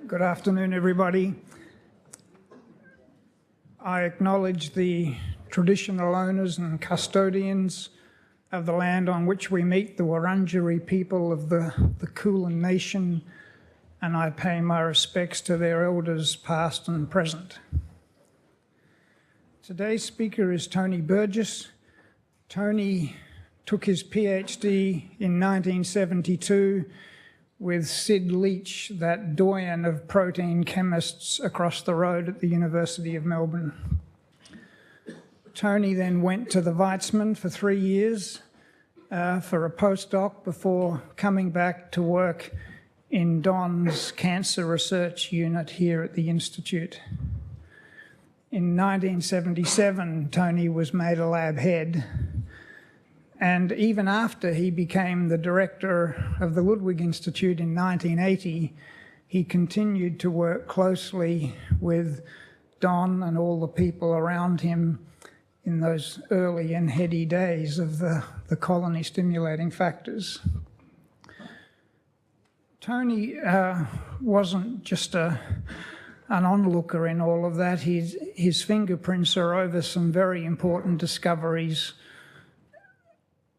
Good afternoon, everybody. I acknowledge the traditional owners and custodians of the land on which we meet, the Wurundjeri people of the Kulin Nation, and I pay my respects to their elders past and present. Today's speaker is Tony Burgess. Tony took his PhD in 1972 with Sid Leach, that doyen of protein chemists across the road at the University of Melbourne. Tony then went to the Weizmann for 3 years for a postdoc before coming back to work in Don's cancer research unit here at the Institute. In 1977, Tony was made a lab head, and even after he became the director of the Ludwig Institute in 1980, he continued to work closely with Don and all the people around him in those early and heady days of the colony stimulating factors. Tony wasn't just an onlooker in all of that. His fingerprints are over some very important discoveries,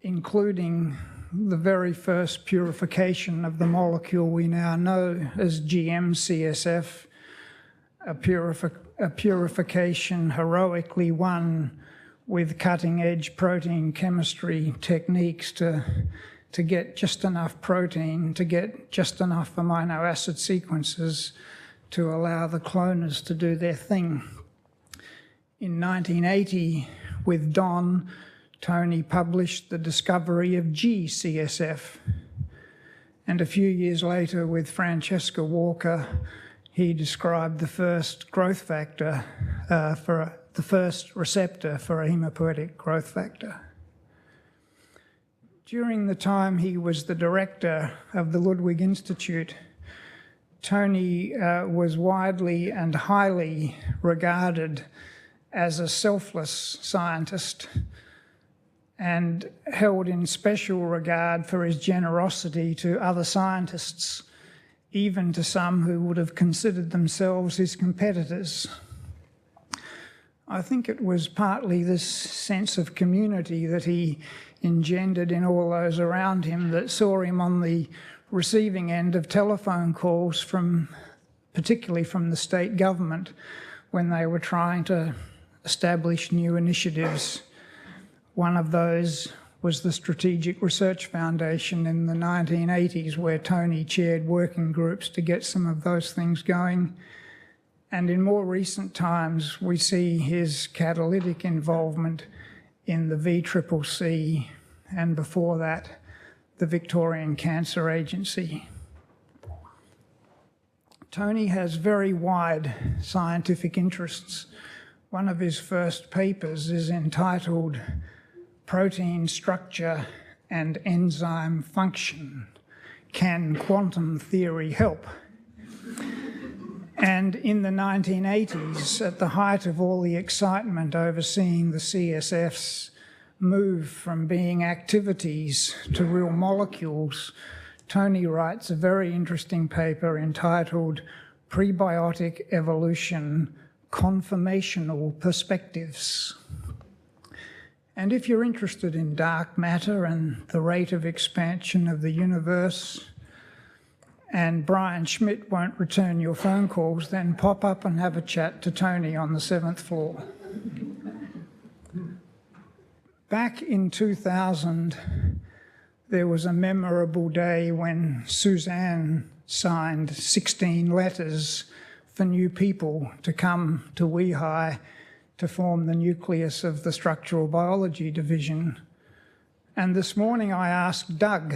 including the very first purification of the molecule we now know as GM-CSF, a purification heroically won with cutting-edge protein chemistry techniques to get just enough protein, to get just enough amino acid sequences to allow the cloners to do their thing. In 1980, with Don, Tony published the discovery of G-CSF, and a few years later with Francesca Walker, he described the first growth factor the first receptor for a hematopoietic growth factor. During the time he was the director of the Ludwig Institute, Tony was widely and highly regarded as a selfless scientist and held in special regard for his generosity to other scientists, even to some who would have considered themselves his competitors. I think it was partly this sense of community that he engendered in all those around him that saw him on the receiving end of telephone calls particularly from the state government when they were trying to establish new initiatives. One of those was the Strategic Research Foundation in the 1980s, where Tony chaired working groups to get some of those things going. And in more recent times, we see his catalytic involvement in the VCCC, and before that, the Victorian Cancer Agency. Tony has very wide scientific interests. One of his first papers is entitled Protein Structure and Enzyme Function. Can Quantum Theory Help? And in the 1980s, at the height of all the excitement over seeing the CSFs move from being activities to real molecules, Tony writes a very interesting paper entitled Prebiotic Evolution, Conformational Perspectives. And if you're interested in dark matter and the rate of expansion of the universe, and Brian Schmidt won't return your phone calls, then pop up and have a chat to Tony on the 7th floor. Back in 2000, there was a memorable day when Suzanne signed 16 letters for new people to come to WEHI to form the nucleus of the structural biology division. And this morning I asked Doug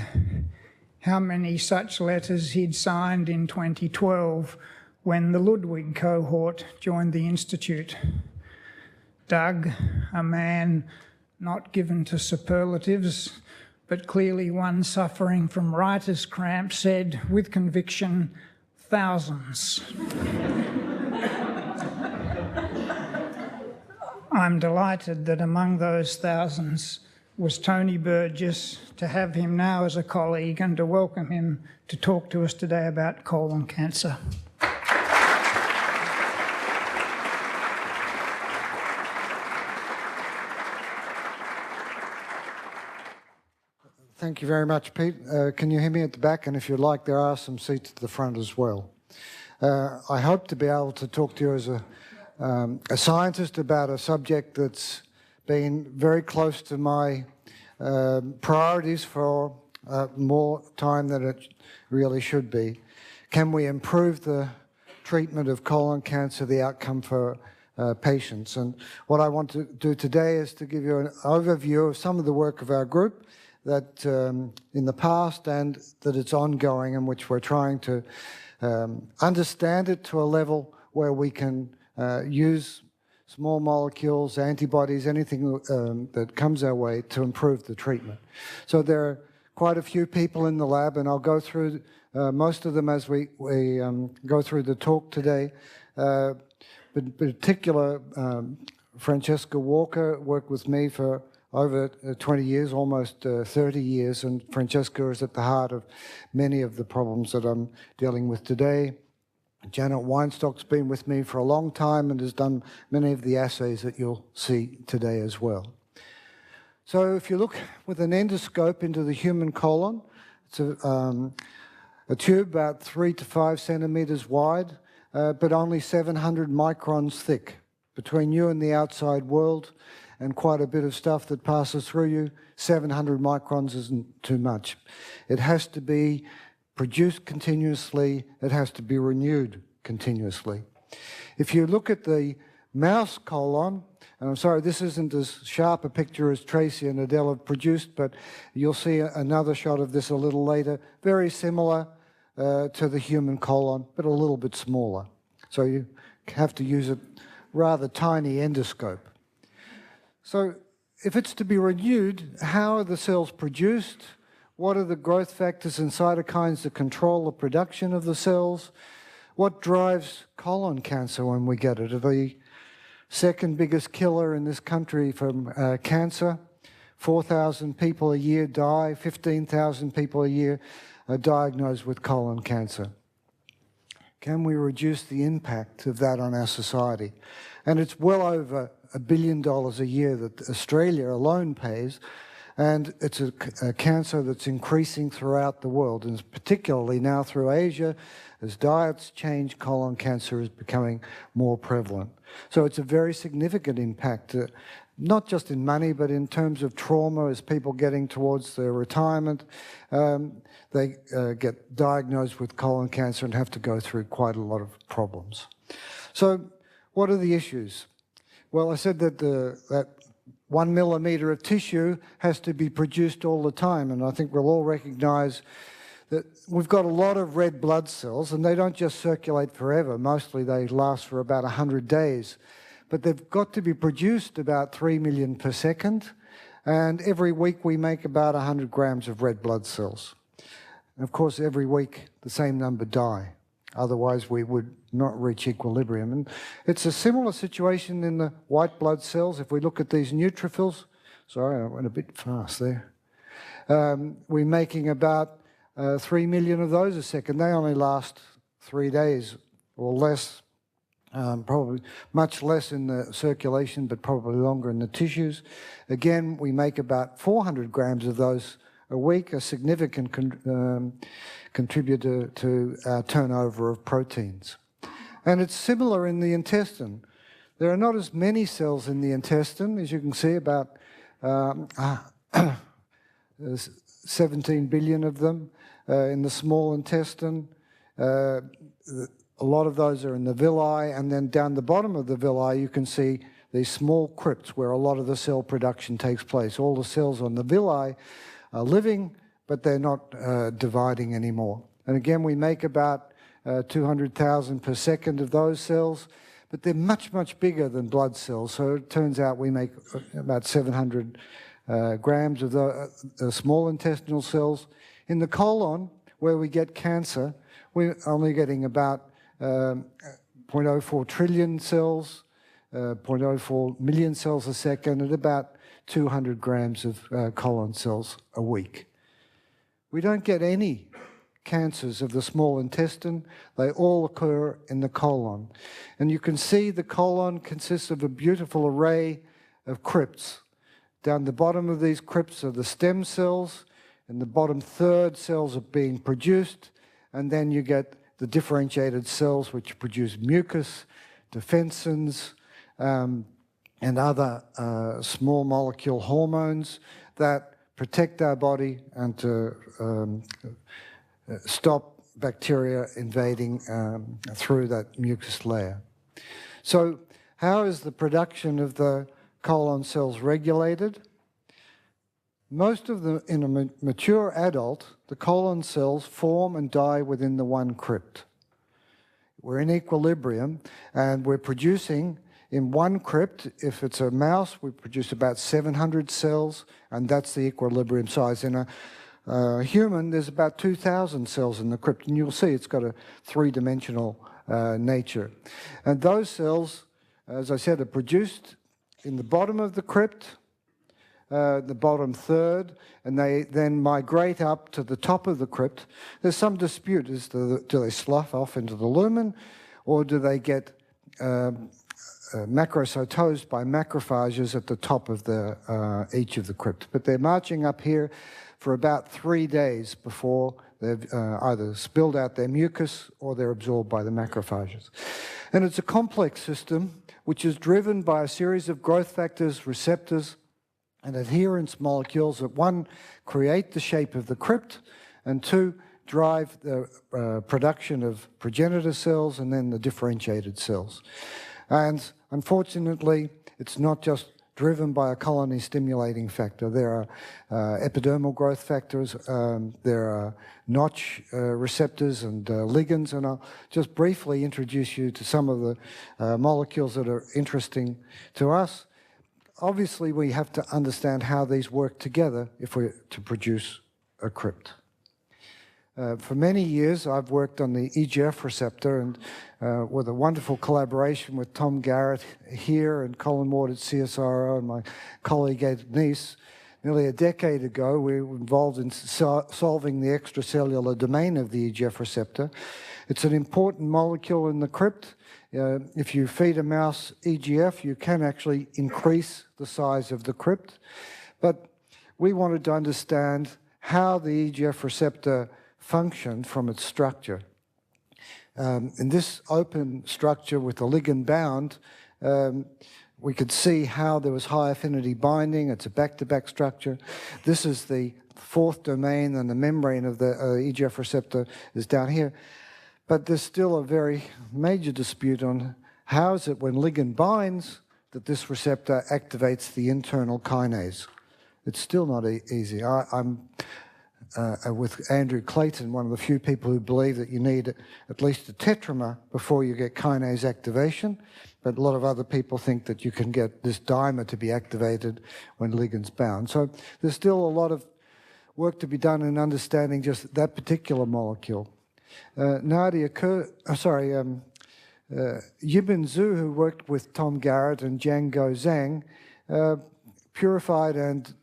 how many such letters he'd signed in 2012 when the Ludwig cohort joined the Institute. Doug, a man not given to superlatives, but clearly one suffering from writer's cramp, said with conviction, thousands. I'm delighted that among those thousands was Tony Burgess, to have him now as a colleague and to welcome him to talk to us today about colon cancer. Thank you very much, Pete. Can you hear me at the back? And if you'd like, there are some seats at the front as well. I hope to be able to talk to you as a scientist about a subject that's been very close to my priorities for more time than it really should be. Can we improve the treatment of colon cancer, the outcome for patients? And what I want to do today is to give you an overview of some of the work of our group that in the past and that it's ongoing, in which we're trying to understand it to a level where we can use small molecules, antibodies, anything that comes our way to improve the treatment. So there are quite a few people in the lab, and I'll go through most of them as we go through the talk today. In particular, Francesca Walker worked with me for over 20 years, almost 30 years, and Francesca is at the heart of many of the problems that I'm dealing with today. Janet Weinstock's been with me for a long time and has done many of the assays that you'll see today as well. So if you look with an endoscope into the human colon, it's a tube about 3 to 5 centimeters wide, but only 700 microns thick. Between you and the outside world, and quite a bit of stuff that passes through you, 700 microns isn't too much. It has to be produced continuously, it has to be renewed continuously. If you look at the mouse colon, and I'm sorry, this isn't as sharp a picture as Tracy and Adele have produced, but you'll see another shot of this a little later, very similar to the human colon, but a little bit smaller. So you have to use a rather tiny endoscope. So if it's to be renewed, how are the cells produced? What are the growth factors and cytokines that control the production of the cells? What drives colon cancer when we get it? The second biggest killer in this country from cancer. 4,000 people a year die, 15,000 people a year are diagnosed with colon cancer. Can we reduce the impact of that on our society? And it's well over $1 billion a year that Australia alone pays, and it's a cancer that's increasing throughout the world, and particularly now through Asia. As diets change, colon cancer is becoming more prevalent. So it's a very significant impact, not just in money, but in terms of trauma. As people getting towards their retirement, they get diagnosed with colon cancer and have to go through quite a lot of problems. So what are the issues? Well, I said that that 1 millimeter of tissue has to be produced all the time, and I think we'll all recognize that we've got a lot of red blood cells, and they don't just circulate forever. Mostly they last for about 100 days, but they've got to be produced about 3 million per second, and every week we make about 100 grams of red blood cells. And of course, every week the same number die. Otherwise, we would not reach equilibrium. And it's a similar situation in the white blood cells. If we look at these neutrophils, sorry, I went a bit fast there. We're making about 3 million of those a second. They only last 3 days or less, probably much less in the circulation, but probably longer in the tissues. Again, we make about 400 grams of those a week, a significant contributor to our turnover of proteins. And it's similar in the intestine. There are not as many cells in the intestine, as you can see, about 17 billion of them in the small intestine. A lot of those are in the villi, and then down the bottom of the villi you can see these small crypts where a lot of the cell production takes place. All the cells on the villi are living, but they're not dividing anymore. And again, we make about 200,000 per second of those cells, but they're much, much bigger than blood cells. So it turns out we make about 700 grams of the small intestinal cells. In the colon, where we get cancer, we're only getting about 0.04 trillion cells, 0.04 million cells a second, and about 200 grams of colon cells a week. We don't get any cancers of the small intestine. They all occur in the colon. And you can see the colon consists of a beautiful array of crypts. Down the bottom of these crypts are the stem cells. In the bottom third, cells are being produced, and then you get the differentiated cells which produce mucus, defensins, and other small molecule hormones that protect our body and to stop bacteria invading through that mucus layer. So how is the production of the colon cells regulated? Most of them, in a mature adult, the colon cells form and die within the one crypt. We're in equilibrium, and we're producing in one crypt. If it's a mouse, we produce about 700 cells, and that's the equilibrium size. In a human, there's about 2,000 cells in the crypt, and you'll see it's got a three-dimensional nature. And those cells, as I said, are produced in the bottom of the crypt, the bottom third, and they then migrate up to the top of the crypt. There's some dispute as to do they slough off into the lumen, or do they get macrocytosed by macrophages at the top of each of the crypt. But they're marching up here for about 3 days before they've either spilled out their mucus or they're absorbed by the macrophages. And it's a complex system which is driven by a series of growth factors, receptors, and adherence molecules that, one, create the shape of the crypt, and two, drive the production of progenitor cells and then the differentiated cells. And unfortunately, it's not just driven by a colony stimulating factor. There are epidermal growth factors, there are notch receptors and ligands, and I'll just briefly introduce you to some of the molecules that are interesting to us. Obviously, we have to understand how these work together if we're to produce a crypt. For many years, I've worked on the EGF receptor, and with a wonderful collaboration with Tom Garrett here and Colin Ward at CSIRO and my colleague Ed Nice. Nearly a decade ago, we were involved in solving the extracellular domain of the EGF receptor. It's an important molecule in the crypt. If you feed a mouse EGF, you can actually increase the size of the crypt. But we wanted to understand how the EGF receptor functioned from its structure. In this open structure with the ligand bound, we could see how there was high affinity binding. It's a back-to-back structure. This is the fourth domain, and the membrane of the EGF receptor is down here. But there's still a very major dispute on how is it when ligand binds that this receptor activates the internal kinase. It's still not easy. I'm with Andrew Clayton, one of the few people who believe that you need at least a tetramer before you get kinase activation, but a lot of other people think that you can get this dimer to be activated when ligand's bound. So there's still a lot of work to be done in understanding just that particular molecule. Yibin Zhu, who worked with Tom Garrett and Django Zhang, purified and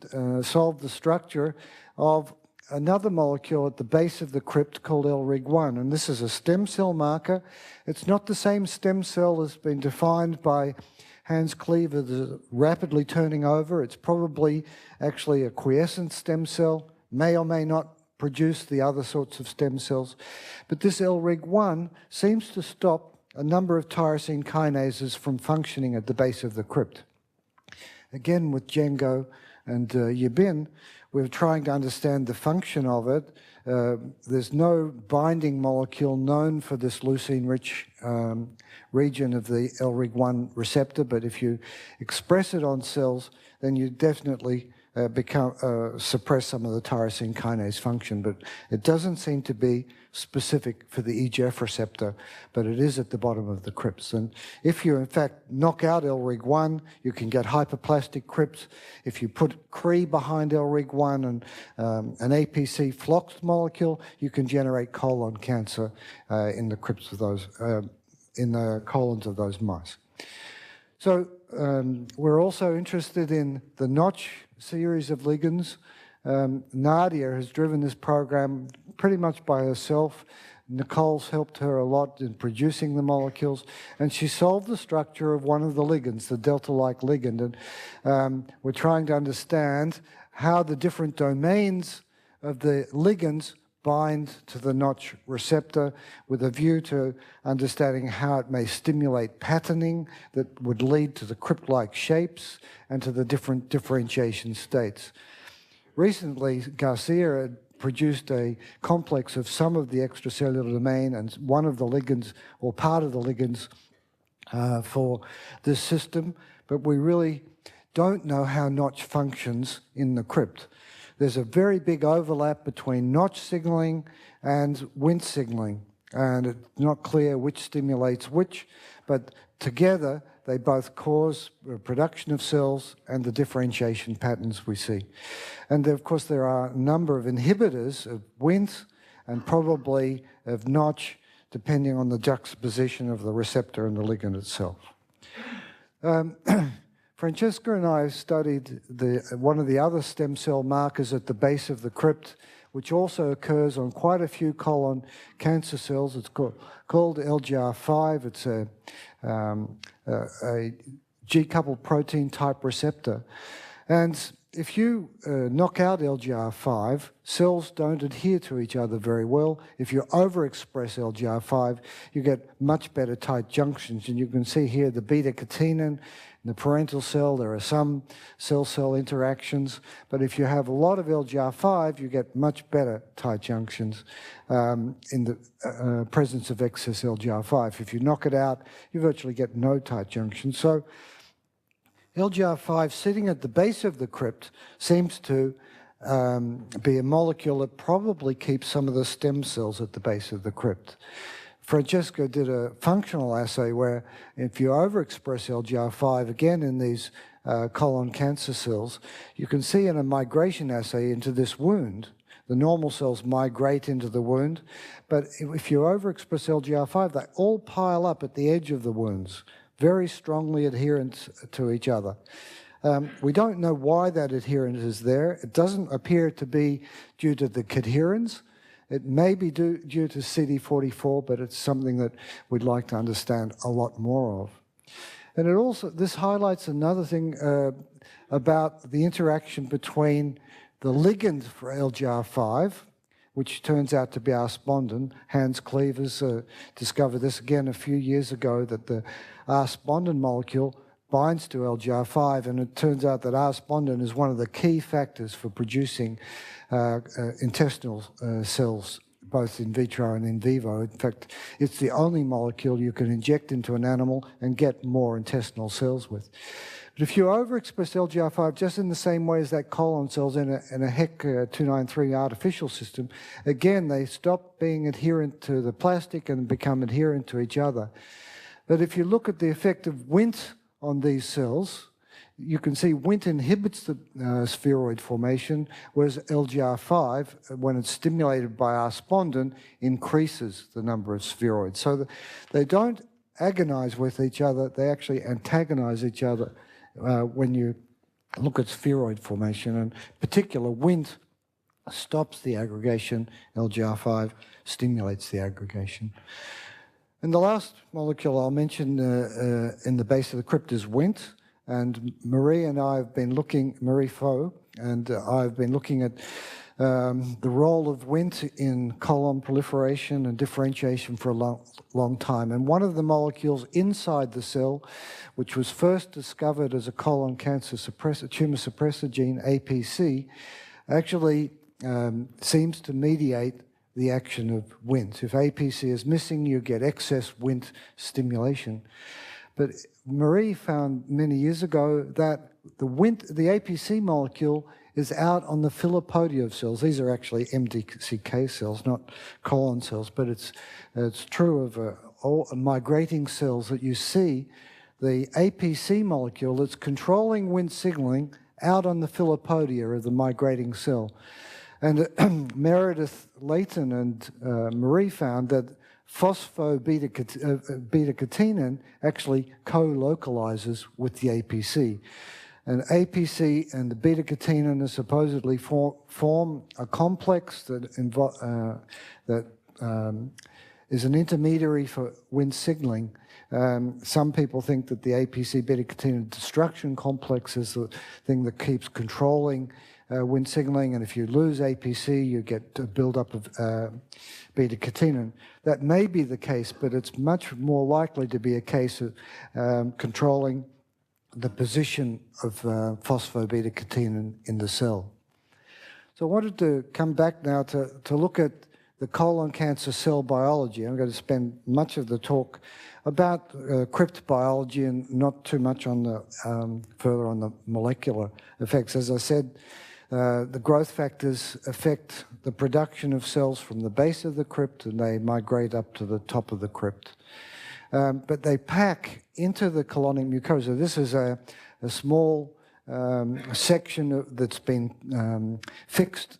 solved the structure of another molecule at the base of the crypt called LRIG1, and this is a stem cell marker. It's not the same stem cell that's been defined by Hans Cleaver, that's rapidly turning over. It's probably actually a quiescent stem cell, may or may not produce the other sorts of stem cells. But this LRIG1 seems to stop a number of tyrosine kinases from functioning at the base of the crypt. Again, with Django and Yibin, we're trying to understand the function of it. There's no binding molecule known for this leucine-rich region of the LRIG1 receptor, but if you express it on cells, then you definitely suppress some of the tyrosine kinase function, but it doesn't seem to be specific for the EGF receptor, but it is at the bottom of the crypts. And if you, in fact, knock out LRIG1, you can get hyperplastic crypts. If you put Cre behind LRIG1 and an APC flox molecule, you can generate colon cancer in the crypts of those, in the colons of those mice. So we're also interested in the notch series of ligands. Nadia has driven this program pretty much by herself. Nicole's helped her a lot in producing the molecules, and she solved the structure of one of the ligands, the delta-like ligand. And we're trying to understand how the different domains of the ligands bind to the notch receptor with a view to understanding how it may stimulate patterning that would lead to the crypt-like shapes and to the different differentiation states. Recently, Garcia had produced a complex of some of the extracellular domain and one of the ligands, or part of the ligands, for this system, but we really don't know how notch functions in the crypt. There's a very big overlap between notch signaling and Wnt signaling, and it's not clear which stimulates which, but together they both cause production of cells and the differentiation patterns we see. And of course there are a number of inhibitors of Wnt and probably of notch, depending on the juxtaposition of the receptor and the ligand itself. Francesca and I have studied one of the other stem cell markers at the base of the crypt, which also occurs on quite a few colon cancer cells. It's called LGR5. It's a G-coupled protein type receptor. And if you knock out LGR5, cells don't adhere to each other very well. If you overexpress LGR5, you get much better tight junctions. And you can see here the beta-catenin. In the parental cell, there are some cell-cell interactions, but if you have a lot of LGR5, you get much better tight junctions in the presence of excess LGR5. If you knock it out, you virtually get no tight junctions. So LGR5 sitting at the base of the crypt seems to be a molecule that probably keeps some of the stem cells at the base of the crypt. Francesca did a functional assay where if you overexpress LGR5, again in these colon cancer cells, you can see in a migration assay into this wound, the normal cells migrate into the wound, but if you overexpress LGR5, they all pile up at the edge of the wounds, very strongly adherent to each other. We don't know why that adherence is there. It doesn't appear to be due to the cadherins. It may be due to CD44, but it's something that we'd like to understand a lot more of. And it also, this highlights another thing about the interaction between the ligand for LGR5, which turns out to be arspondin. Hans Cleavers discovered this again a few years ago, that the arspondin molecule binds to LGR5, and it turns out that arspondin is one of the key factors for producing intestinal cells, both in vitro and in vivo. In fact, it's the only molecule you can inject into an animal and get more intestinal cells with. But if you overexpress LGR5 just in the same way as that colon cells in a HEC293 artificial system, again, they stop being adherent to the plastic and become adherent to each other. But if you look at the effect of Wnt on these cells, you can see Wnt inhibits the spheroid formation, whereas LGR5, when it's stimulated by arspondin, increases the number of spheroids. So they don't agonize with each other, they actually antagonize each other when you look at spheroid formation. And in particular, Wnt stops the aggregation, LGR5 stimulates the aggregation. And the last molecule I'll mention in the base of the crypt is Wnt. And Marie and I have been looking, Marie Faux, and I've been looking at the role of Wnt in colon proliferation and differentiation for a long time. And one of the molecules inside the cell, which was first discovered as a colon cancer tumor suppressor gene, APC, actually seems to mediate the action of Wnt. If APC is missing, you get excess Wnt stimulation. But Marie found many years ago that the APC molecule is out on the filopodia of cells. These are actually MDCK cells, not colon cells, but it's true of all migrating cells that you see the APC molecule that's controlling Wnt signaling out on the filopodia of the migrating cell. And Meredith Layton and Marie found that phospho-beta-catenin actually co-localizes with the APC. And APC and the beta-catenin supposedly form a complex that is an intermediary for Wnt signaling. Some people think that the APC beta-catenin destruction complex is the thing that keeps controlling Wnt signaling, and if you lose APC, you get a buildup of beta-catenin. That may be the case, but it's much more likely to be a case of controlling the position of phosphobeta-catenin in the cell. So I wanted to come back now to look at the colon cancer cell biology. I'm going to spend much of the talk about crypt biology and not too much on the further on the molecular effects. As I said, the growth factors affect the production of cells from the base of the crypt, and they migrate up to the top of the crypt. But they pack into the colonic mucosa. This is a small section that's been fixed,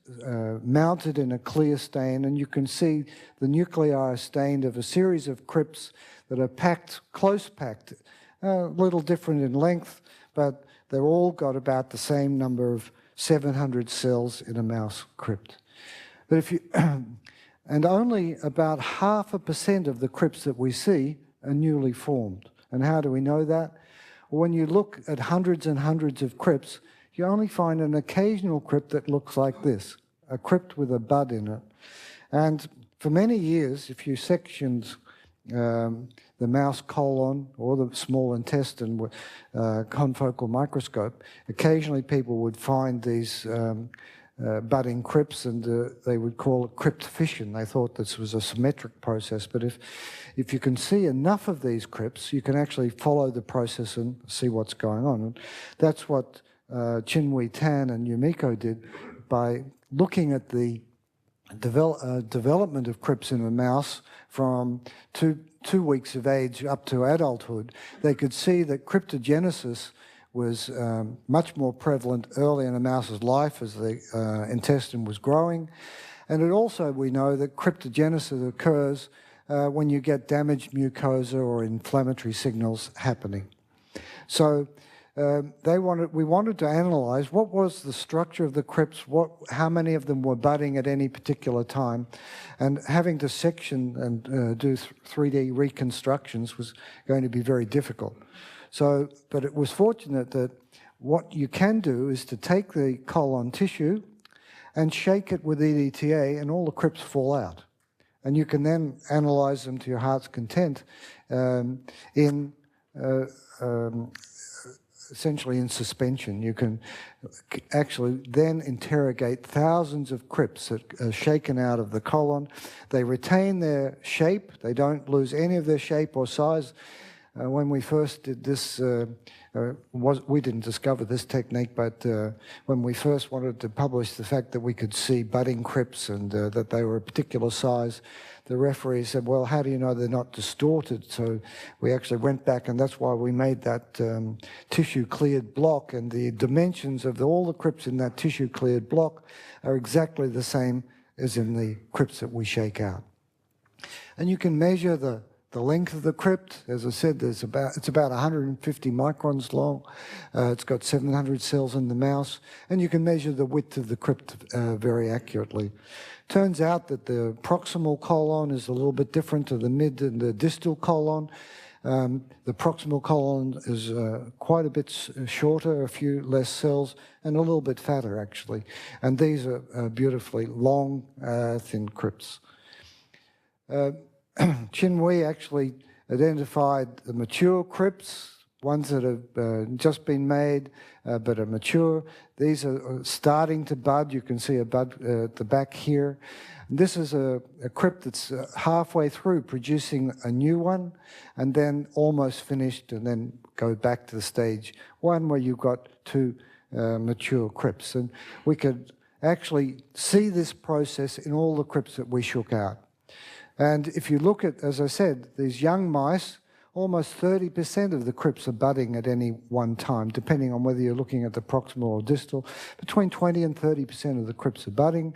mounted in a clear stain, and you can see the nuclei are stained of a series of crypts that are packed, close packed, a little different in length, but they've all got about the same number of 700 cells in a mouse crypt. But if you, and only about 0.5% of the crypts that we see are newly formed. And how do we know that? When you look at hundreds and hundreds of crypts, you only find an occasional crypt that looks like this, a crypt with a bud in it. And for many years, if you sectioned the mouse colon or the small intestine with confocal microscope, occasionally people would find these budding crypts, and they would call it crypt fission. They thought this was a symmetric process, but if you can see enough of these crypts, you can actually follow the process and see what's going on. And that's what Chin-Wei Tan and Yumiko did by looking at the development of crypts in a mouse from two weeks of age up to adulthood. They could see that cryptogenesis was much more prevalent early in a mouse's life as the intestine was growing. And it also, we know that cryptogenesis occurs when you get damaged mucosa or inflammatory signals happening. So we wanted to analyze what was the structure of the crypts, how many of them were budding at any particular time, and having to section and do 3D reconstructions was going to be very difficult. So, but it was fortunate that what you can do is to take the colon tissue and shake it with EDTA, and all the crypts fall out. And you can then analyze them to your heart's content essentially in suspension. You can actually then interrogate thousands of crypts that are shaken out of the colon. They retain their shape. They don't lose any of their shape or size. When we first did this, we didn't discover this technique, but when we first wanted to publish the fact that we could see budding crypts and that they were a particular size, the referee said, well, how do you know they're not distorted? So we actually went back, and that's why we made that tissue-cleared block, and the dimensions of all the crypts in that tissue-cleared block are exactly the same as in the crypts that we shake out. And you can measure the length of the crypt. As I said, it's about 150 microns long. It's got 700 cells in the mouse, and you can measure the width of the crypt very accurately. Turns out that the proximal colon is a little bit different to the mid and the distal colon. The proximal colon is quite a bit shorter, a few less cells, and a little bit fatter, actually. And these are beautifully long, thin crypts. Chin-Wei actually identified the mature crypts, ones that have just been made but are mature. These are starting to bud. You can see a bud at the back here. And this is a crypt that's halfway through producing a new one, and then almost finished, and then go back to the stage one where you've got two mature crypts. And we could actually see this process in all the crypts that we shook out. And if you look at, as I said, these young mice, almost 30% of the crypts are budding at any one time, depending on whether you're looking at the proximal or distal. Between 20 and 30% of the crypts are budding.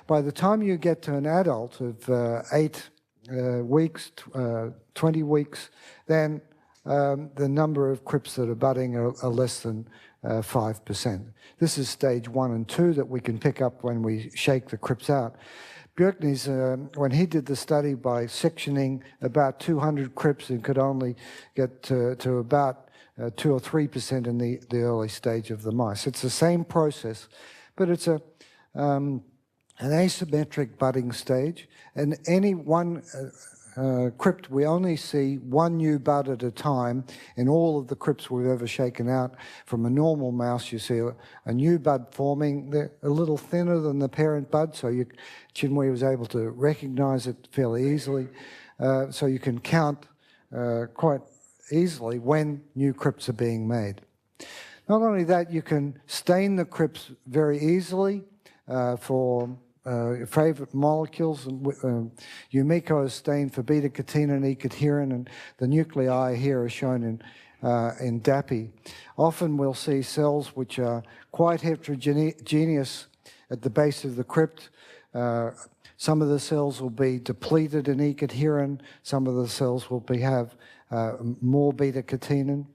By the time you get to an adult of 8 weeks, 20 weeks, then the number of crypts that are budding are less than 5%. This is stage 1 and 2 that we can pick up when we shake the crypts out. Burgess, when he did the study by sectioning about 200 crypts and could only get to about 2 or 3% in the early stage of the mice. It's the same process, but it's an asymmetric budding stage, and any one crypt, we only see one new bud at a time. In all of the crypts we've ever shaken out from a normal mouse, you see a new bud forming. They're a little thinner than the parent bud, so Chinwe was able to recognize it fairly easily. So you can count quite easily when new crypts are being made. Not only that, you can stain the crypts very easily for favorite molecules. Umiko is stained for beta-catenin and E-cadherin, and the nuclei here are shown in DAPI. Often we'll see cells which are quite heterogeneous at the base of the crypt. Some of the cells will be depleted in E-cadherin, some of the cells will have more beta-catenin.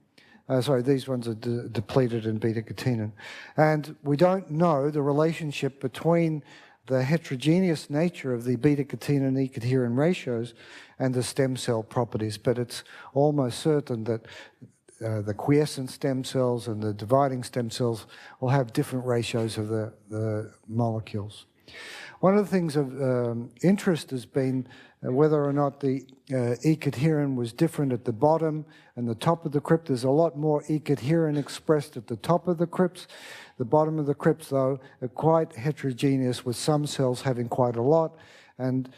Sorry, these ones are depleted in beta-catenin. And we don't know the relationship between the heterogeneous nature of the beta-catenin and E-cadherin ratios and the stem cell properties, but it's almost certain that the quiescent stem cells and the dividing stem cells will have different ratios of the molecules. One of the things of interest has been whether or not the E-cadherin was different at the bottom and the top of the crypt. There's a lot more E-cadherin expressed at the top of the crypts. The bottom of the crypts, though, are quite heterogeneous, with some cells having quite a lot. And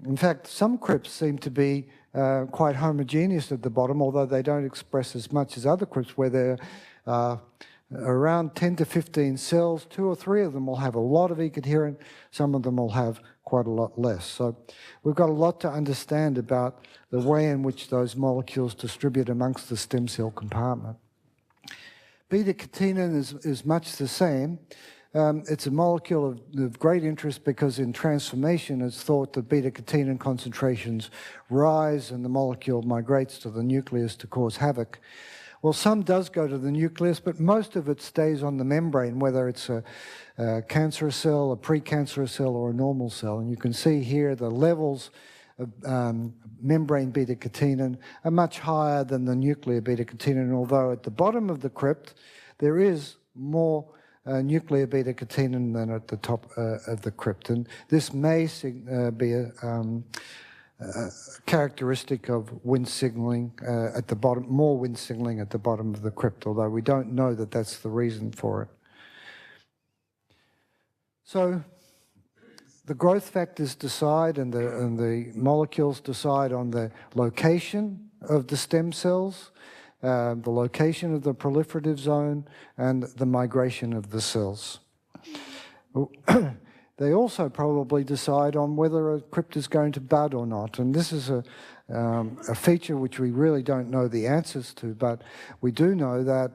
in fact, some crypts seem to be quite homogeneous at the bottom, although they don't express as much as other crypts, where there are around 10 to 15 cells. 2 or 3 of them will have a lot of E-cadherin, some of them will have quite a lot less. So we've got a lot to understand about the way in which those molecules distribute amongst the stem cell compartment. Beta-catenin is much the same. It's a molecule of great interest because in transformation it's thought that beta-catenin concentrations rise and the molecule migrates to the nucleus to cause havoc. Well, some does go to the nucleus, but most of it stays on the membrane, whether it's a cancerous cell, a precancerous cell, or a normal cell. And you can see here the levels of membrane beta-catenin are much higher than the nuclear beta-catenin, although at the bottom of the crypt there is more nuclear beta-catenin than at the top of the crypt. And this may be a characteristic of Wnt signaling at the bottom, more Wnt signaling at the bottom of the crypt, although we don't know that that's the reason for it. So the growth factors decide and the molecules decide on the location of the stem cells, the location of the proliferative zone, and the migration of the cells. They also probably decide on whether a crypt is going to bud or not. And this is a feature which we really don't know the answers to, but we do know that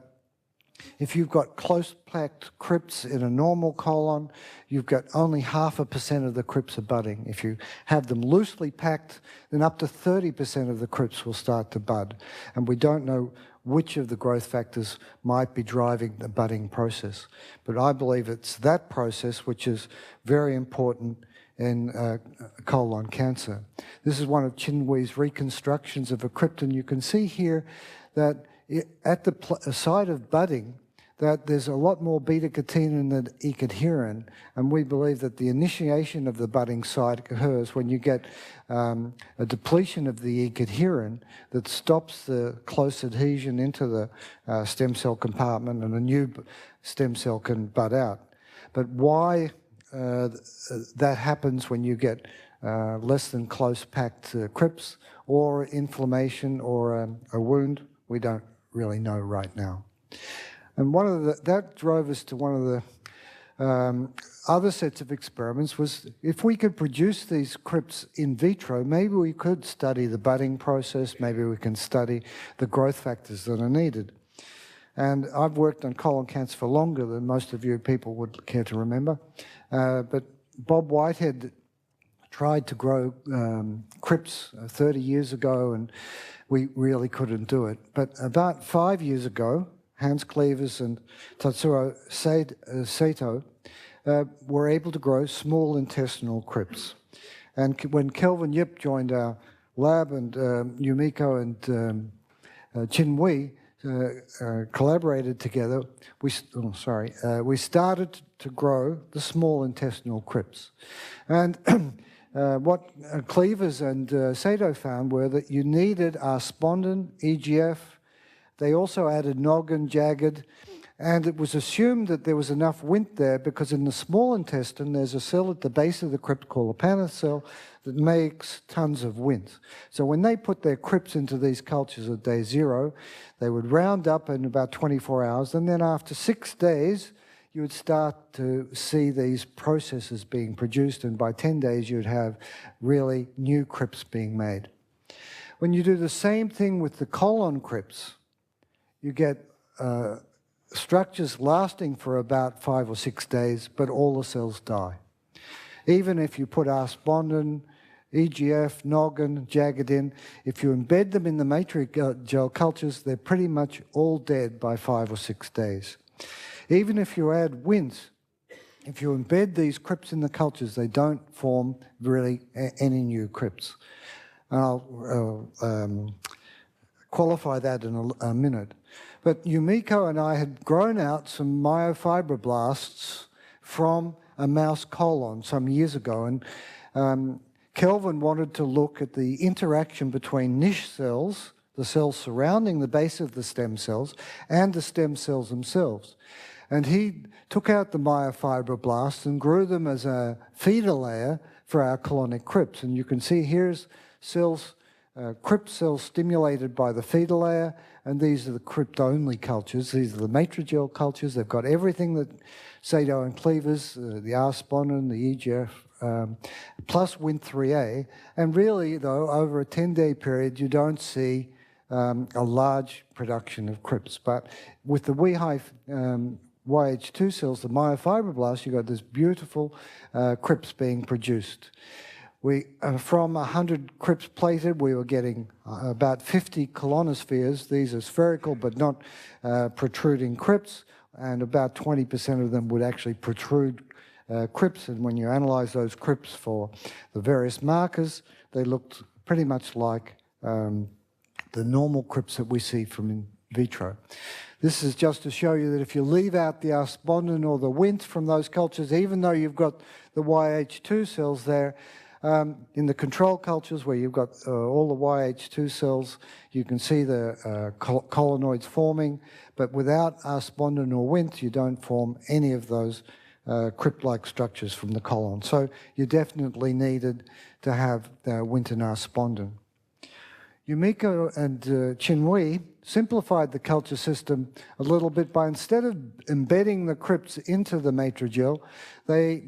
if you've got close packed crypts in a normal colon, you've got only 0.5% of the crypts are budding. If you have them loosely packed, then up to 30% of the crypts will start to bud. And we don't know which of the growth factors might be driving the budding process. But I believe it's that process which is very important in colon cancer. This is one of Chinwe's reconstructions of a crypt, and you can see here that at the site of budding, that there's a lot more beta-catenin than E-cadherin, and we believe that the initiation of the budding site occurs when you get a depletion of the E-cadherin that stops the close adhesion into the stem cell compartment, and a new stem cell can bud out. But why that happens when you get less than close packed crypts or inflammation or a wound, we don't really know right now. And that drove us to one of the other sets of experiments was if we could produce these crypts in vitro, maybe we could study the budding process, maybe we can study the growth factors that are needed. And I've worked on colon cancer for longer than most of you people would care to remember. But Bob Whitehead tried to grow crypts 30 years ago, and we really couldn't do it. But about 5 years ago, Hans Cleavers and Tatsuro Sato were able to grow small intestinal crypts. And when Kelvin Yip joined our lab, and Yumiko and Chinwe collaborated together, we started to grow the small intestinal crypts. And what Cleavers and Sato found were that you needed arspondin, EGF. They also added noggin, jagged, and it was assumed that there was enough Wnt there because in the small intestine there's a cell at the base of the crypt called a Paneth cell that makes tons of Wnt. So when they put their crypts into these cultures at day 0, they would round up in about 24 hours, and then after 6 days you would start to see these processes being produced, and by 10 days you'd have really new crypts being made. When you do the same thing with the colon crypts, you get structures lasting for about 5 or 6 days, but all the cells die. Even if you put arspondin, EGF, noggin, jagged in, if you embed them in the matrigel cultures, they're pretty much all dead by 5 or 6 days. Even if you add Wnt, if you embed these crypts in the cultures, they don't form really any new crypts. And I'll qualify that in a minute. But Yumiko and I had grown out some myofibroblasts from a mouse colon some years ago, and Kelvin wanted to look at the interaction between niche cells, the cells surrounding the base of the stem cells, and the stem cells themselves. And he took out the myofibroblasts and grew them as a feeder layer for our colonic crypts. And you can see here's cells, crypt cells stimulated by the feeder layer, and these are the crypt-only cultures. These are the matrigel cultures. They've got everything that Sato and Cleavers, the arspondin, the EGF, plus Wnt3A. And really, though, over a 10-day period, you don't see a large production of crypts. But with the WEHI YH2 cells, the myofibroblasts, you've got this beautiful crypts being produced. From 100 crypts plated, we were getting about 50 colonospheres. These are spherical but not protruding crypts, and about 20% of them would actually protrude crypts. And when you analyze those crypts for the various markers, they looked pretty much like the normal crypts that we see from in vitro. This is just to show you that if you leave out the arspondin or the Wnt from those cultures, even though you've got the YH2 cells there, in the control cultures where you've got all the YH2 cells, you can see the colonoids forming, but without arspondin or Wnt, you don't form any of those crypt-like structures from the colon. So you definitely needed to have Wnt and arspondin. Yumiko and Chinwei simplified the culture system a little bit by, instead of embedding the crypts into the matrigel, they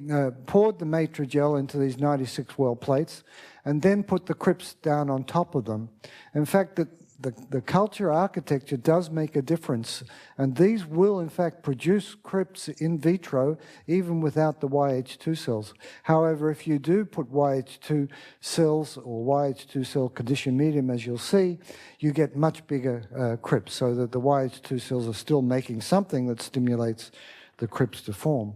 poured the matrigel into these 96 well plates and then put the crypts down on top of them. In fact, the culture architecture does make a difference, and these will in fact produce crypts in vitro even without the YH2 cells. However, if you do put YH2 cells or YH2 cell conditioned medium, as you'll see, you get much bigger crypts, so that the YH2 cells are still making something that stimulates the crypts to form.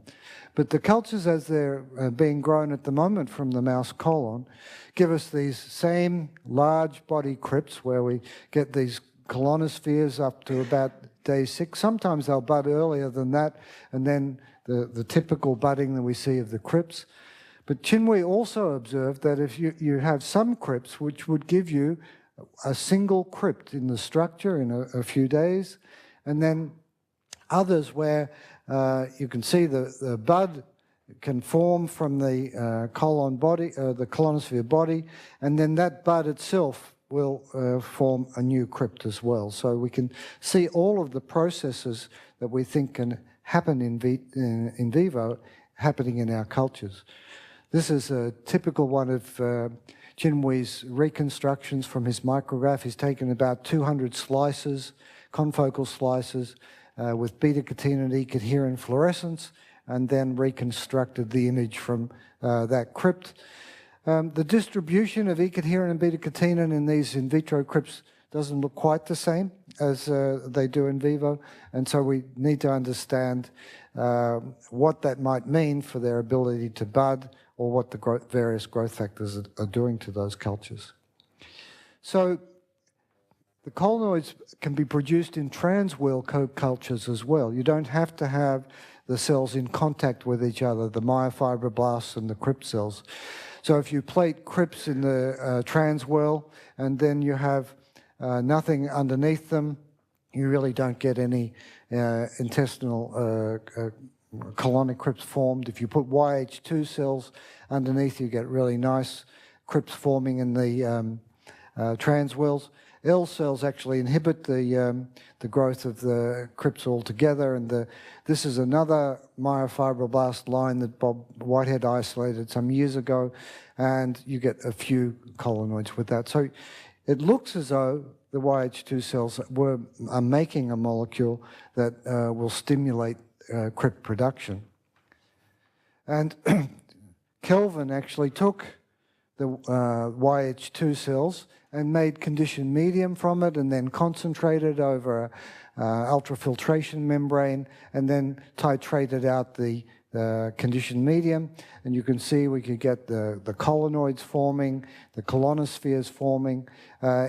But the cultures as they're being grown at the moment from the mouse colon give us these same large body crypts where we get these colonospheres up to about day 6. Sometimes they'll bud earlier than that, and then the typical budding that we see of the crypts. But Chinwei also observed that if you have some crypts which would give you a single crypt in the structure in a few days, and then others where you can see the bud can form from the colon body, the colonosphere body, and then that bud itself will form a new crypt as well. So we can see all of the processes that we think can happen in vivo happening in our cultures. This is a typical one of Chinwei's reconstructions from his micrograph. He's taken about 200 slices, confocal slices, with beta-catenin E-cadherin fluorescence, and then reconstructed the image from that crypt. The distribution of E-cadherin and beta-catenin in these in vitro crypts doesn't look quite the same as they do in vivo, and so we need to understand what that might mean for their ability to bud, or what the various growth factors are doing to those cultures. So The colloids can be produced in transwell co-cultures as well. You don't have to have the cells in contact with each other, the myofibroblasts and the crypt cells. So if you plate crypts in the transwell and then you have nothing underneath them, you really don't get any intestinal colonic crypts formed. If you put YH2 cells underneath, you get really nice crypts forming in the transwells. L cells actually inhibit the growth of the crypts altogether, and this is another myofibroblast line that Bob Whitehead isolated some years ago, and you get a few colloids with that. So it looks as though the YH2 cells are making a molecule that will stimulate crypt production. And Kelvin actually took the YH2 cells and made conditioned medium from it, and then concentrated over ultrafiltration membrane, and then titrated out the conditioned medium. And you can see we could get the colloids forming, the colonospheres forming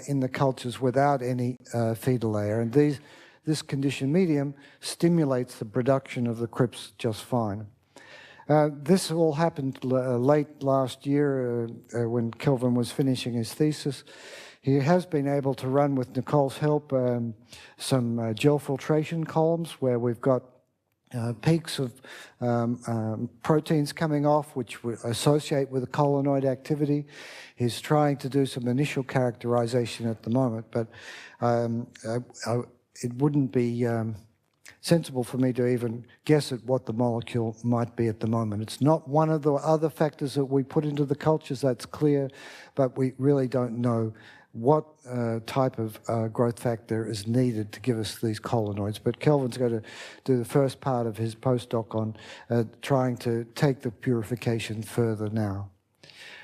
in the cultures without any feeder layer. And this conditioned medium stimulates the production of the crypts just fine. This all happened late last year when Kelvin was finishing his thesis. He has been able to run, with Nicole's help, some gel filtration columns where we've got peaks of proteins coming off which associate with the colloid activity. He's trying to do some initial characterization at the moment, but it wouldn't be sensible for me to even guess at what the molecule might be at the moment. It's not one of the other factors that we put into the cultures, that's clear, but we really don't know what type of growth factor is needed to give us these colloids. But Kelvin's going to do the first part of his postdoc on trying to take the purification further now.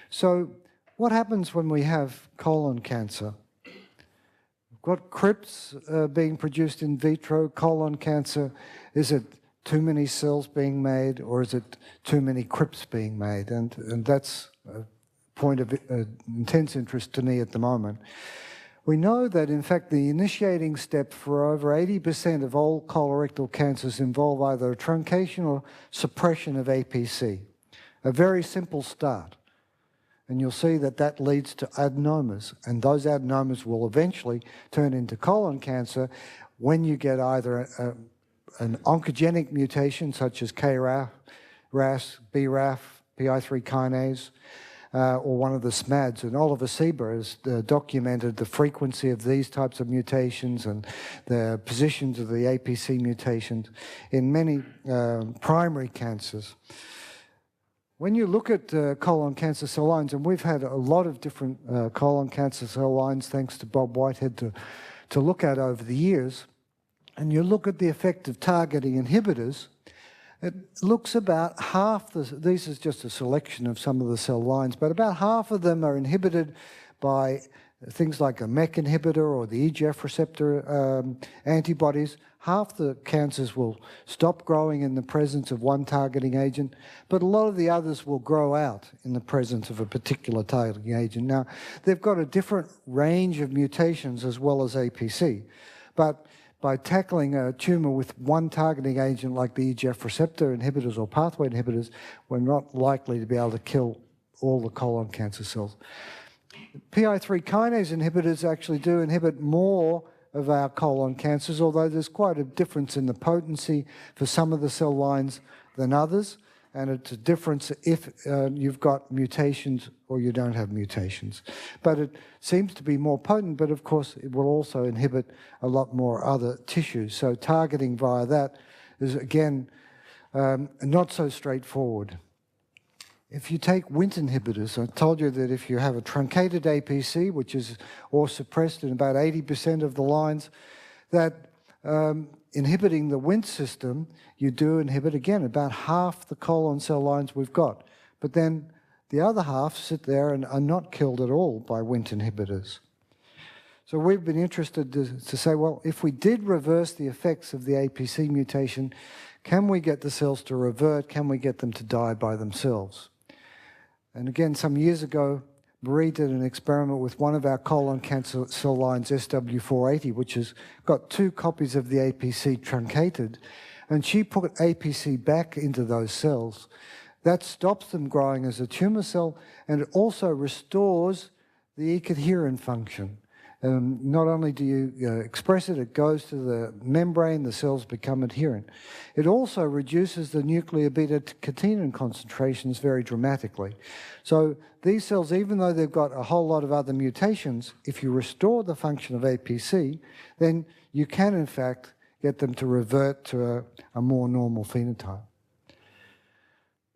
So what happens when we have colon cancer? We've got crypts being produced in vitro, colon cancer. Is it too many cells being made, or is it too many crypts being made? And that's a point of intense interest to me at the moment. We know that, in fact, the initiating step for over 80% of all colorectal cancers involve either a truncation or suppression of APC. A very simple start. And you'll see that that leads to adenomas, and those adenomas will eventually turn into colon cancer when you get either an oncogenic mutation such as KRAS, BRAF, PI3 kinase, or one of the SMADs. And Oliver Sieber has documented the frequency of these types of mutations and the positions of the APC mutations in many primary cancers. When you look at colon cancer cell lines, and we've had a lot of different colon cancer cell lines, thanks to Bob Whitehead, to look at over the years, and you look at the effect of targeting inhibitors, it looks about half, this is just a selection of some of the cell lines, but about half of them are inhibited by things like a MEK inhibitor or the EGF receptor antibodies. Half the cancers will stop growing in the presence of one targeting agent, but a lot of the others will grow out in the presence of a particular targeting agent. Now, they've got a different range of mutations as well as APC, but by tackling a tumor with one targeting agent like the EGF receptor inhibitors or pathway inhibitors, we're not likely to be able to kill all the colon cancer cells. PI3 kinase inhibitors actually do inhibit more of our colon cancers, although there's quite a difference in the potency for some of the cell lines than others, and it's a difference if you've got mutations or you don't have mutations. But it seems to be more potent, but of course it will also inhibit a lot more other tissues. So targeting via that is, again, not so straightforward. If you take Wnt inhibitors, I told you that if you have a truncated APC, which is or suppressed in about 80% of the lines, that inhibiting the Wnt system, you do inhibit, again, about half the colon cell lines we've got. But then the other half sit there and are not killed at all by Wnt inhibitors. So we've been interested to say, well, if we did reverse the effects of the APC mutation, can we get the cells to revert? Can we get them to die by themselves? And again, some years ago, Marie did an experiment with one of our colon cancer cell lines, SW480, which has got 2 copies of the APC truncated, and she put APC back into those cells. That stops them growing as a tumour cell, and it also restores the E-cadherin function. Not only do you express it, it goes to the membrane, the cells become adherent. It also reduces the nuclear beta-catenin concentrations very dramatically. So these cells, even though they've got a whole lot of other mutations, if you restore the function of APC, then you can in fact get them to revert to a more normal phenotype.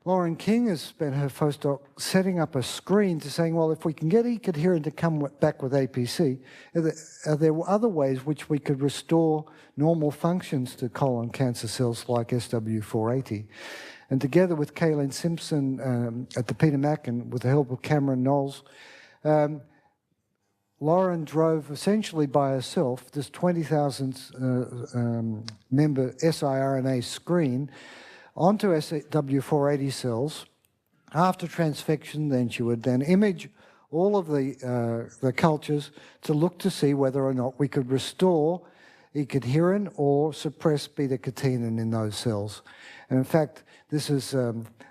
Lauren King has spent her postdoc setting up a screen to saying, well, if we can get E-cadherin to come back with APC, are there other ways which we could restore normal functions to colon cancer cells like SW480? And together with Kaylin Simpson at the Peter Mac and with the help of Cameron Knowles, Lauren drove essentially by herself this 20,000 member siRNA screen onto SW480 cells. After transfection, then she would then image all of the cultures to look to see whether or not we could restore E-cadherin or suppress beta-catenin in those cells. And in fact, this is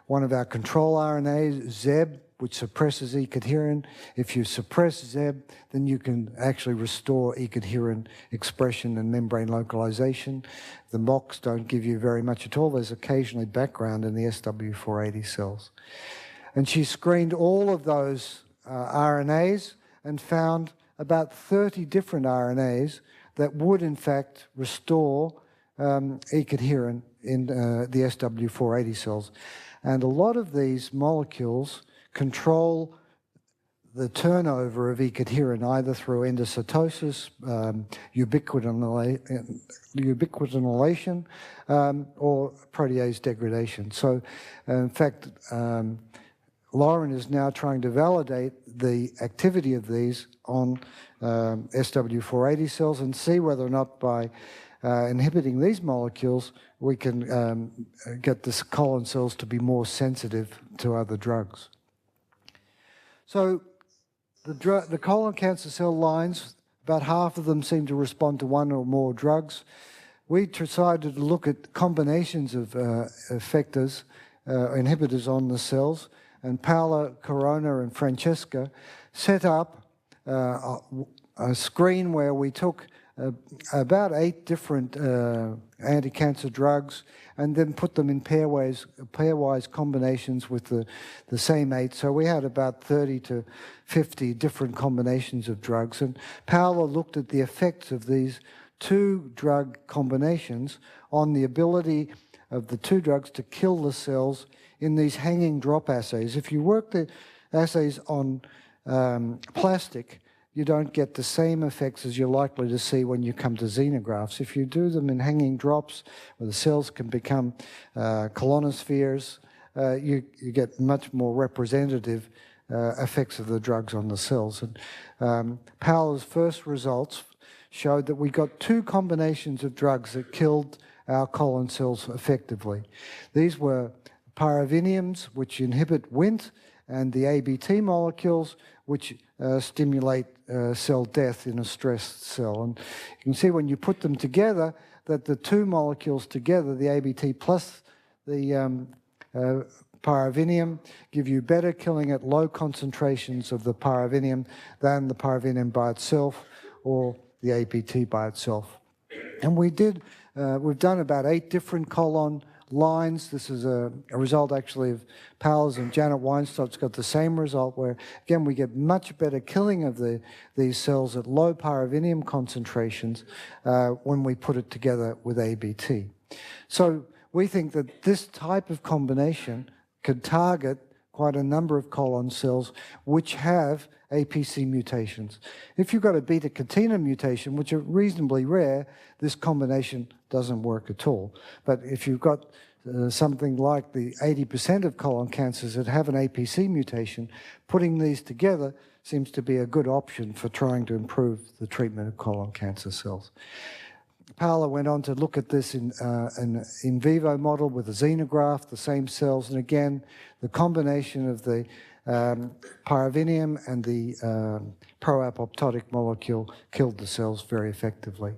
one of our control RNAs, ZEB, which suppresses E-cadherin. If you suppress ZEB, then you can actually restore E-cadherin expression and membrane localization. The MOCs don't give you very much at all. There's occasionally background in the SW480 cells. And she screened all of those RNAs and found about 30 different RNAs that would in fact restore E-cadherin in the SW480 cells. And a lot of these molecules control the turnover of E-cadherin either through endocytosis, ubiquitinylation, or protease degradation. So, in fact, Lauren is now trying to validate the activity of these on SW480 cells and see whether or not by inhibiting these molecules we can get the colon cells to be more sensitive to other drugs. So the colon cancer cell lines, about half of them seem to respond to one or more drugs. We decided to look at combinations of effectors, inhibitors on the cells, and Paola, Corona, and Francesca set up a screen where we took about 8 different anti-cancer drugs and then put them in pairwise combinations with the same 8. So we had about 30 to 50 different combinations of drugs. And Paola looked at the effects of these 2 drug combinations on the ability of the 2 drugs to kill the cells in these hanging drop assays. If you work the assays on plastic, you don't get the same effects as you're likely to see when you come to xenografts. If you do them in hanging drops, where the cells can become colonospheres, you get much more representative effects of the drugs on the cells. And Paola's first results showed that we got 2 combinations of drugs that killed our colon cells effectively. These were pyraviniums, which inhibit Wnt, and the ABT molecules, which stimulate cell death in a stressed cell. And you can see when you put them together that the 2 molecules together, the ABT plus the pyravinium, give you better killing at low concentrations of the pyravinium than the pyravinium by itself or the ABT by itself. And we've done about 8 different colon lines. This is a result actually of Powell's and Janet Weinstein's got the same result where, again, we get much better killing of these cells at low pyravinium concentrations when we put it together with ABT. So we think that this type of combination could target quite a number of colon cells which have APC mutations. If you've got a beta-catenin mutation, which are reasonably rare, this combination doesn't work at all. But if you've got something like the 80% of colon cancers that have an APC mutation, putting these together seems to be a good option for trying to improve the treatment of colon cancer cells. Paola went on to look at this in an in vivo model with a xenograft, the same cells, and again, the combination of the Pyravinium and the pro-apoptotic molecule killed the cells very effectively.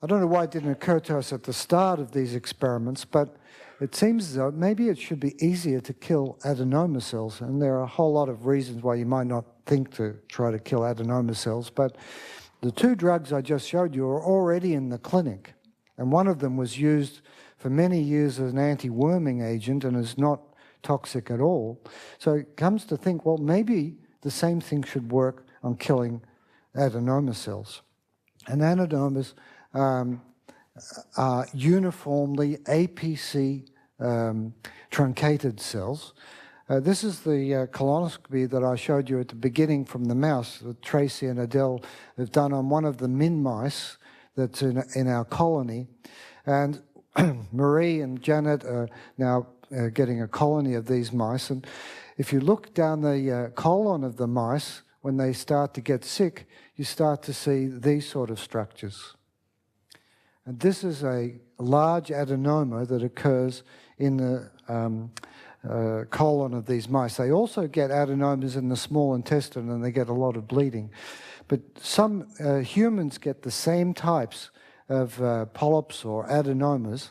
I don't know why it didn't occur to us at the start of these experiments, but it seems as though maybe it should be easier to kill adenoma cells, and there are a whole lot of reasons why you might not think to try to kill adenoma cells, but the two drugs I just showed you are already in the clinic, and one of them was used for many years as an anti-worming agent and is not toxic at all. So it comes to think, well, maybe the same thing should work on killing adenoma cells. And adenomas are uniformly APC truncated cells. This is the colonoscopy that I showed you at the beginning from the mouse that Tracy and Adele have done on one of the min mice that's in our colony. And Marie and Janet are now getting a colony of these mice. And if you look down the colon of the mice, when they start to get sick, you start to see these sort of structures. And this is a large adenoma that occurs in the colon of these mice. They also get adenomas in the small intestine, and they get a lot of bleeding. But some humans get the same types of polyps or adenomas,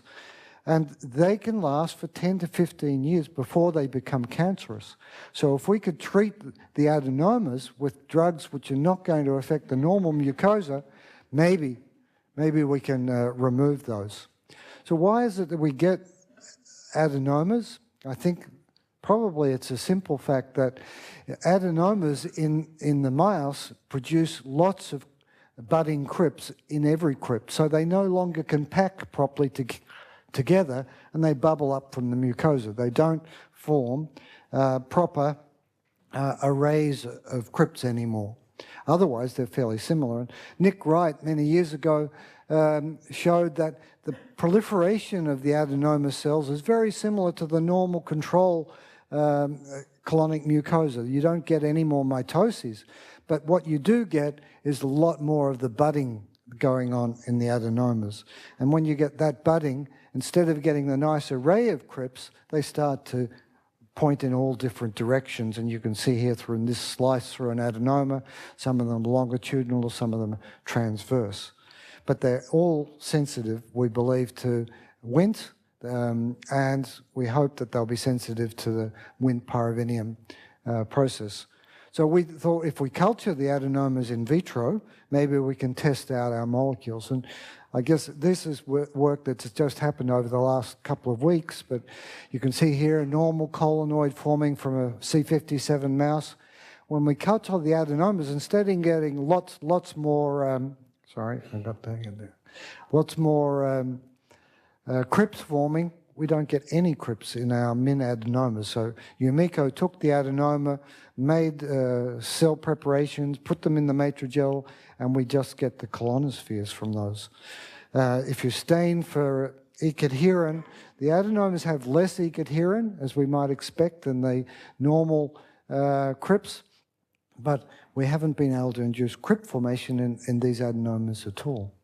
and they can last for 10 to 15 years before they become cancerous. So if we could treat the adenomas with drugs which are not going to affect the normal mucosa, maybe we can remove those. So why is it that we get adenomas? I think probably it's a simple fact that adenomas in the mouse produce lots of budding crypts in every crypt, so they no longer can pack properly together, and they bubble up from the mucosa. They don't form proper arrays of crypts anymore. Otherwise, they're fairly similar. And Nick Wright, many years ago, showed that the proliferation of the adenoma cells is very similar to the normal control colonic mucosa. You don't get any more mitoses, but what you do get is a lot more of the budding going on in the adenomas. And when you get that budding, instead of getting the nice array of crypts, they start to point in all different directions, and you can see here through this slice through an adenoma, some of them longitudinal, some of them transverse. But they're all sensitive, we believe, to Wnt, and we hope that they'll be sensitive to the Wnt pyravinium process. So we thought if we culture the adenomas in vitro, maybe we can test out our molecules. And I guess this is work that's just happened over the last couple of weeks, but you can see here a normal collonoid forming from a C57 mouse. When we culture the adenomas, instead of getting lots more, sorry, I got that in there, lots more crypts forming, we don't get any crypts in our min adenomas. So Yumiko took the adenoma, made cell preparations, put them in the matrigel, and we just get the colonospheres from those. If you stain for ecadherin, the adenomas have less ecadherin, as we might expect, than the normal crypts, but we haven't been able to induce crypt formation in these adenomas at all.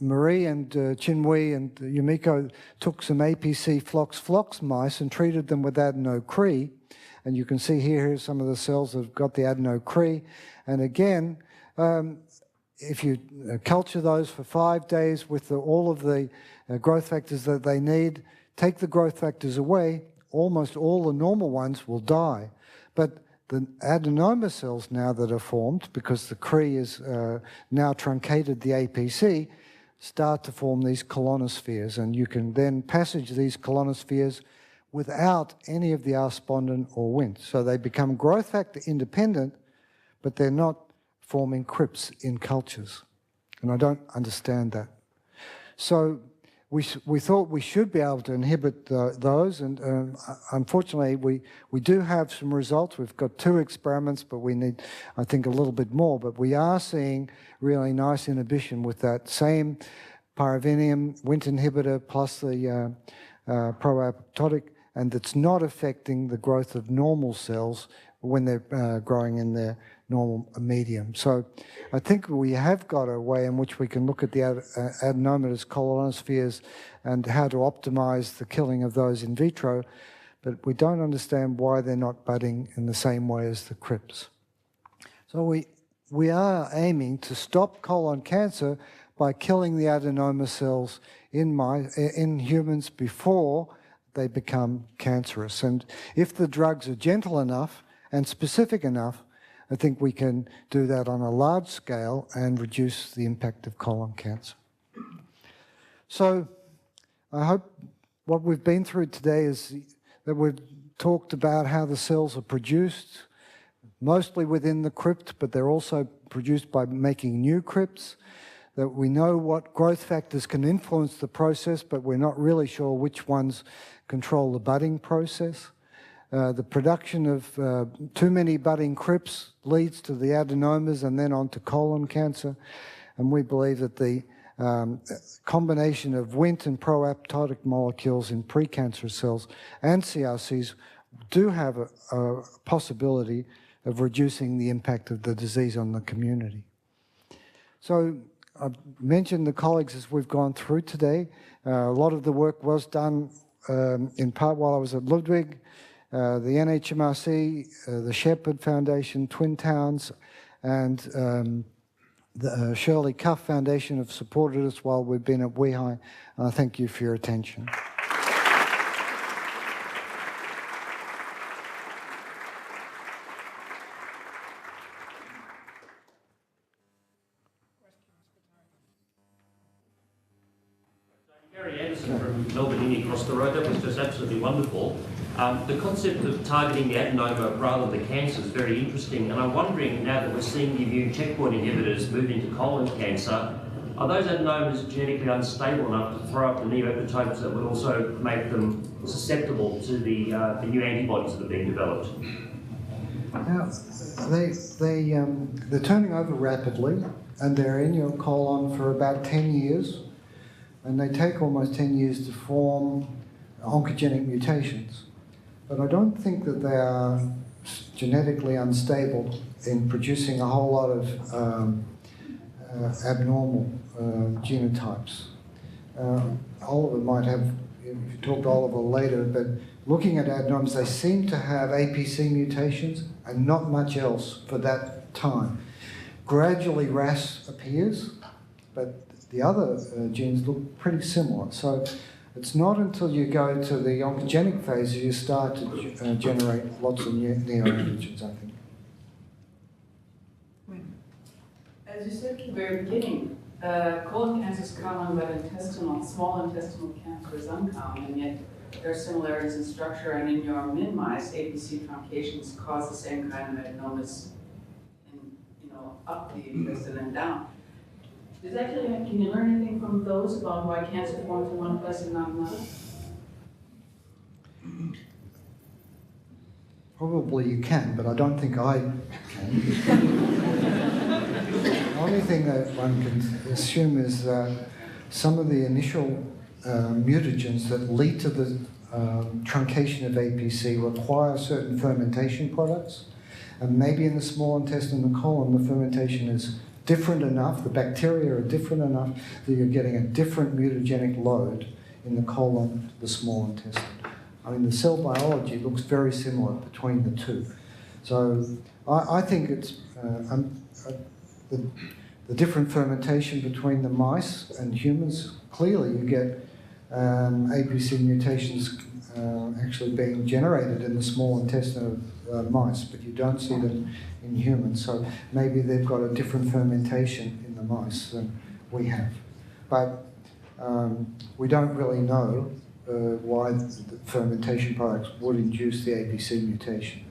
Marie and Chinwei and Yumiko took some APC flox mice and treated them with adenocre. And you can see here some of the cells that have got the adenocre. And again, if you culture those for 5 days with all of the growth factors that they need, take the growth factors away, almost all the normal ones will die. But the adenoma cells now that are formed, because the CRE is now truncated the APC, start to form these colonospheres, and you can then passage these colonospheres without any of the R-spondin or Wnt. So they become growth factor independent, but they're not forming crypts in cultures. And I don't understand that. So we thought we should be able to inhibit those, and unfortunately we do have some results. We've got 2 experiments, but we need, I think, a little bit more. But we are seeing really nice inhibition with that same pyravinium Wnt inhibitor plus the pro-apoptotic, and it's not affecting the growth of normal cells when they're growing in their normal medium. So I think we have got a way in which we can look at the adenomatous colonospheres and how to optimize the killing of those in vitro. but we don't understand why they're not budding in the same way as the crypts. So we are aiming to stop colon cancer by killing the adenoma cells in humans before they become cancerous. And if the drugs are gentle enough and specific enough, I think we can do that on a large scale and reduce the impact of colon cancer. So I hope what we've been through today is that we've talked about how the cells are produced, mostly within the crypt, but they're also produced by making new crypts, that we know what growth factors can influence the process, but we're not really sure which ones control the budding process. The production of too many budding crypts leads to the adenomas and then on to colon cancer. And we believe that the combination of Wnt and pro-apoptotic molecules in precancerous cells and CRCs do have a possibility of reducing the impact of the disease on the community. So I've mentioned the colleagues as we've gone through today. A lot of the work was done in part while I was at Ludwig. The NHMRC, the Shepherd Foundation, Twin Towns, and the Shirley Cuff Foundation have supported us while we've been at WEHI. And I thank you for your attention. From Melbourne across the road, that was just absolutely wonderful. The concept of targeting the adenoma rather than the cancer is very interesting, and I'm wondering, now that we're seeing the immune checkpoint inhibitors move into colon cancer, are those adenomas genetically unstable enough to throw up the neoepitopes that would also make them susceptible to the new antibodies that are being developed? Now, they're turning over rapidly, and they're in your colon for about 10 years. And they take almost 10 years to form oncogenic mutations. But I don't think that they are genetically unstable in producing a whole lot of abnormal genotypes. Oliver might have, if you talk to Oliver later, but looking at adenomas, they seem to have APC mutations and not much else for that time. Gradually RAS appears, but the other genes look pretty similar. So it's not until you go to the oncogenic phase you start to generate lots of neoantigens, I think. As you said at the very beginning, colon cancer is common, but small intestinal cancer is uncommon, and yet there are similarities in structure, and in your min mice, APC truncations cause the same kind of adenomas up the intestine and down. Can you learn anything from those about why cancer forms in one place and not another? Probably you can, but I don't think I can. The only thing that one can assume is that some of the initial mutagens that lead to the truncation of APC require certain fermentation products. And maybe in the small intestine and the colon, the fermentation is different enough, the bacteria are different enough that you're getting a different mutagenic load in the colon, the small intestine. I mean, the cell biology looks very similar between the two. So I think it's the different fermentation between the mice and humans. Clearly you get APC mutations actually being generated in the small intestine of mice, but you don't see them in humans. So maybe they've got a different fermentation in the mice than we have. But we don't really know why the fermentation products would induce the APC mutation.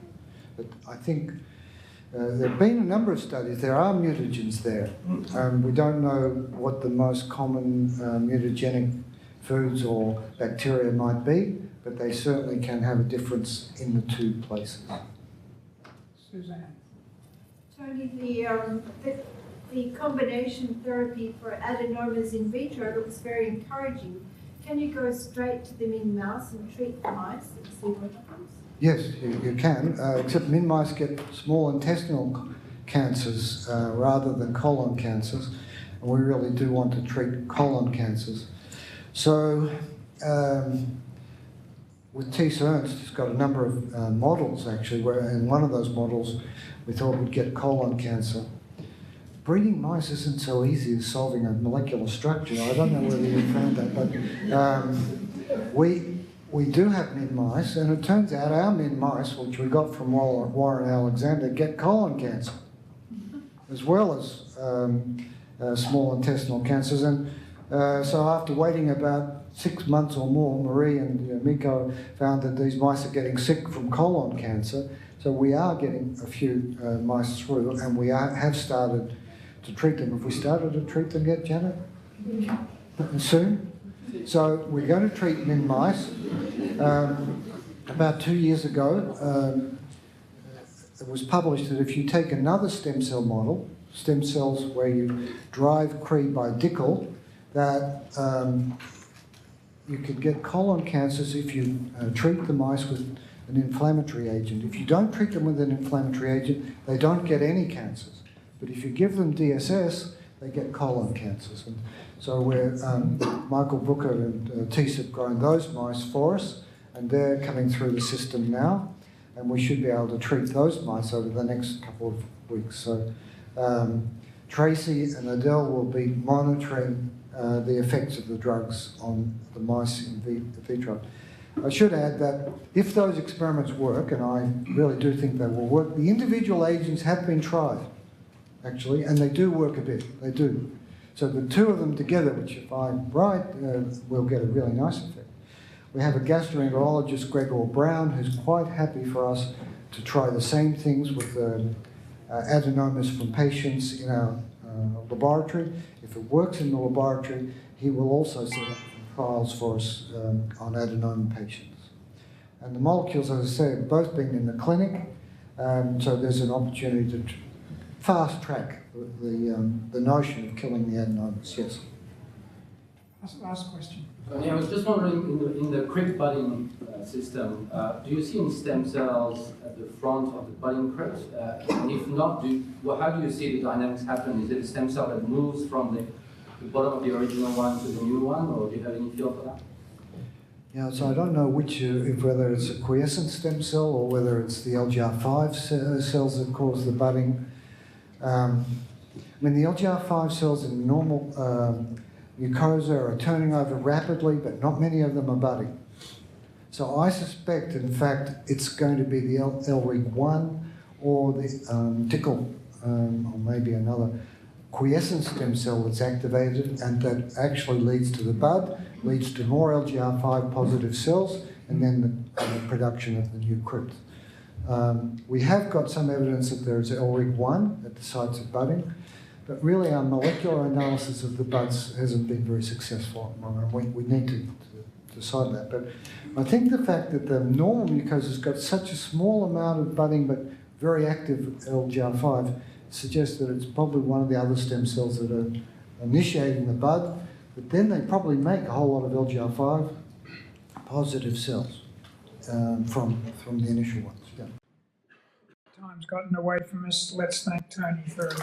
But I think there have been a number of studies. There are mutagens there. We don't know what the most common mutagenic foods or bacteria might be, but they certainly can have a difference in the two places. Suzanne. Tony, the combination therapy for adenomas in vitro looks very encouraging. Can you go straight to them in mouse and treat the mice and see what happens? Yes, you can, except min mice get small intestinal cancers rather than colon cancers, and we really do want to treat colon cancers. So with T. Ernst, he's got a number of models actually, where in one of those models we thought we'd get colon cancer. Breeding mice isn't so easy as solving a molecular structure. I don't know whether you found that, but we do have min mice, and it turns out our min mice, which we got from Warren Alexander, get colon cancer, as well as small intestinal cancers. And so after waiting about 6 months or more, Marie and Miko found that these mice are getting sick from colon cancer. So we are getting a few mice through, and we have started to treat them. Have we started to treat them yet, Janet? Soon? So we're going to treat min mice. About 2 years ago, it was published that if you take another stem cell model, stem cells where you drive Cree by Dickel, that you could get colon cancers if you treat the mice with an inflammatory agent. If you don't treat them with an inflammatory agent, they don't get any cancers. But if you give them DSS, they get colon cancers. And so we're, Michael Booker and Tees have grown those mice for us, and they're coming through the system now, and we should be able to treat those mice over the next couple of weeks. So Tracy and Adele will be monitoring the effects of the drugs on the mice in vitro. I should add that if those experiments work, and I really do think they will work, the individual agents have been tried, actually, and they do work a bit, they do. So the two of them together, which if I'm right, will get a really nice effect. We have a gastroenterologist, Gregor Brown, who's quite happy for us to try the same things with adenomas from patients in our laboratory. If it works in the laboratory, he will also set up trials for us on adenoma patients. And the molecules, as I say, have both been in the clinic, so there's an opportunity to fast track the notion of killing the adenomas. Yes. Last question. I was just wondering, in the crypt budding system, do you see any stem cells at the front of the budding crypt? And if not, how do you see the dynamics happen? Is it a stem cell that moves from the bottom of the original one to the new one, or do you have any feel for that? Yeah, so I don't know whether it's a quiescent stem cell or whether it's the LGR5 cells that cause the budding. I mean, the LGR5 cells in normal mucosa are turning over rapidly, but not many of them are budding. So I suspect, in fact, it's going to be the LRIG1 or the Dickel, or maybe another quiescent stem cell that's activated, and that actually leads to the bud, leads to more LGR5 positive cells, and then the production of the new crypt. We have got some evidence that there is LRIG1 at the sites of budding, but really our molecular analysis of the buds hasn't been very successful. We need to decide that. But I think the fact that the normal mucosa has got such a small amount of budding but very active LGR5 suggests that it's probably one of the other stem cells that are initiating the bud, but then they probably make a whole lot of LGR5 positive cells from the initial ones. Yeah. Time's gotten away from us. Let's thank Tony for a